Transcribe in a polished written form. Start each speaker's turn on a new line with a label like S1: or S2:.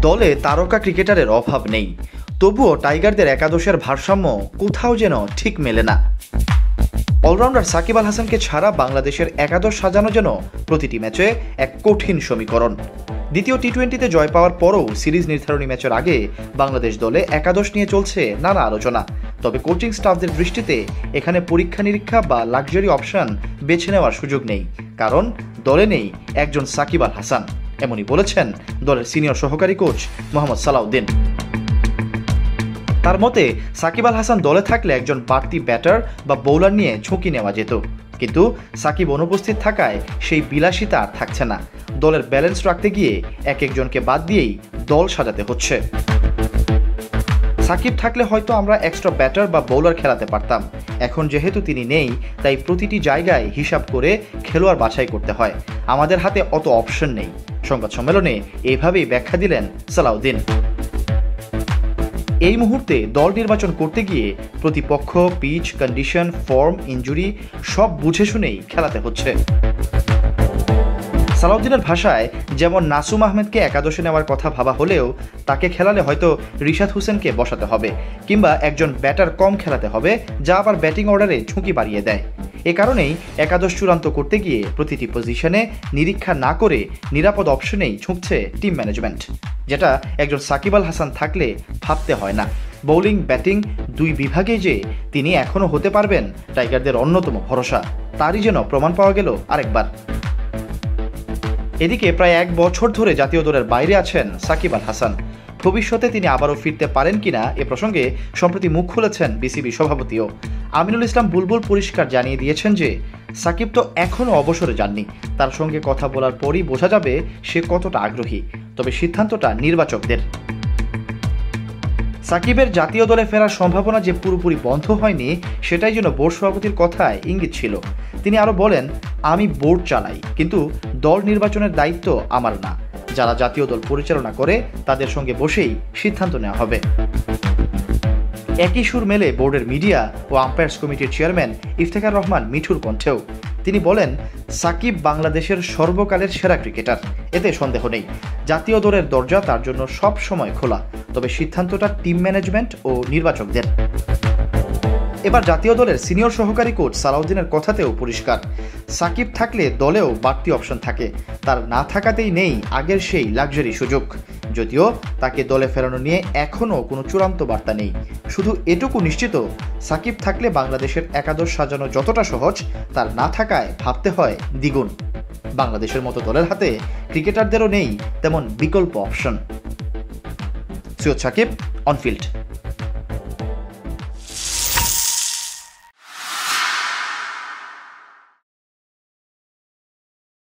S1: দলে তারকা ক্রিকেটারের অভাব নেই, তবুও টাইগারদের একাদশের ভারসাম্য কোথাও যেন ঠিক মেলে না। অলরাউন্ডার সাকিব আল হাসানকে ছাড়া বাংলাদেশের একাদশ সাজানো যেন প্রতিটি ম্যাচে এক কঠিন সমীকরণ। দ্বিতীয় টি-20তে জয় পাওয়ার পরও সিরিজ নির্ধারণী ম্যাচের আগে বাংলাদেশ দলে একাদশ নিয়ে চলছে নানা আলোচনা। তবে কোচিং স্টাফদের দৃষ্টিতে এখানে পরীক্ষা নিরীক্ষা বা লাক্সারি অপশন বেছে নেওয়ার সুযোগ নেই, কারণ দলে নেই একজন সাকিব আল হাসান। এমনই বলেছেন দলের সিনিয়র সহকারী কোচ মোহাম্মদ সালাউদ্দিন। তার মতে সাকিব আল হাসান দলে থাকলে একজন বাড়তি ব্যাটার বা বোলার নিয়ে ঝুঁকি নেওয়া যেত, কিন্তু সাকিব অনুপস্থিত থাকায় সেই বিলাসিতা আর থাকছে না। দলের ব্যালেন্স রাখতে গিয়ে একজনকে বাদ দিয়েই দল সাজাতে হচ্ছে। সাকিব থাকলে হয়তো আমরা এক্সট্রা ব্যাটার বা বোলার খেলাতে পারতাম, এখন যেহেতু তিনি নেই তাই প্রতিটি জায়গায় হিসাব করে খেলোয়াড় বাছাই করতে হয়। আমাদের হাতে অত অপশন নেই। সংবাদ সম্মেলনে এভাবেই ব্যাখ্যা দিলেন সালাউদ্দিন। এই মুহূর্তে দল নির্বাচন করতে গিয়ে প্রতিপক্ষ, পিচ কন্ডিশন, ফর্ম, ইনজুরি সব বুঝে শুনেই খেলাতে হচ্ছে। সালাউদ্দিনের ভাষায়, যেমন নাসুম আহমেদকে একাদশে নেওয়ার কথা ভাবা হলেও তাকে খেলালে হয়তো রিশাদ হোসেনকে বসাতে হবে, কিংবা একজন ব্যাটার কম খেলাতে হবে, যা আবার ব্যাটিং অর্ডারে ঝুঁকি বাড়িয়ে দেয়। এ কারণেই একাদশ চূড়ান্ত করতে গিয়ে প্রতিটি পজিশনে নিরীক্ষা না করে নিরাপদ অপশনেই ঝুঁকছে টিম ম্যানেজমেন্ট, যেটা একজন সাকিব আল হাসান থাকলে ভাবতে হয় না। বোলিং ব্যাটিং দুই বিভাগে যে তিনি এখনও হতে পারবেন টাইগারদের অন্যতম ভরসা, তারই যেন প্রমাণ পাওয়া গেল আরেকবার। এদিকে প্রায় 1 বছর ধরে জাতীয় দলের বাইরে আছেন সাকিব আল হাসান। ভবিষ্যতে তিনি আবারও ফিরতে পারেন কিনা এ প্রসঙ্গে সম্প্রতি মুখ খুলেছেন বিসিবি সভাপতিও আমিনুল ইসলাম বুলবুল। পরিষ্কার জানিয়ে দিয়েছেন যে সাকিব তো এখনও অবসরে যাননি, তার সঙ্গে কথা বলার পরই বোঝা যাবে সে কতটা আগ্রহী। তবে সিদ্ধান্তটা নির্বাচকদের। সাকিবের জাতীয় দলে ফেরার সম্ভাবনা যে পুরোপুরি বন্ধ হয়নি সেটাই যেন বোর্ড সভাপতির কথায় ইঙ্গিত ছিল। তিনি আরও বলেন, আমি বোর্ড চালাই, কিন্তু দল নির্বাচনের দায়িত্ব আমার না। যারা জাতীয় দল পরিচালনা করে তাদের সঙ্গে বসেই সিদ্ধান্ত নেওয়া হবে। একই সুর মেলে বোর্ডের মিডিয়া ও আম্পায়ার্স কমিটির চেয়ারম্যান ইফতেখার রহমান মিঠুর কণ্ঠেও। তিনি বলেন, সাকিব বাংলাদেশের সর্বকালের সেরা ক্রিকেটার, এতে সন্দেহ নেই। জাতীয় দলের দরজা তার জন্য সব সময় খোলা, তবে সিদ্ধান্তটা টিম ম্যানেজমেন্ট ও নির্বাচকদের। এবার জাতীয় দলের সিনিয়র সহকারী কোচ সালাউদ্দিনের কথাতেও পরিষ্কার, সাকিব থাকলে দলেও বাড়তি অপশন থাকে, তার না থাকাতেই নেই আগের সেই লাক্সারি সুযোগ। যদিও তাকে দলে ফেরানো নিয়ে এখনও কোনো চূড়ান্ত বার্তা নেই। শুধু এটুকু নিশ্চিত, সাকিব থাকলে বাংলাদেশের একাদশ সাজানো যতটা সহজ, তার না থাকায় ভাবতে হয় দ্বিগুণ। বাংলাদেশের মতো দলের হাতে ক্রিকেটারদেরও নেই তেমন বিকল্প অপশন। সৈয়দ সাকিব, অনফিল্ড।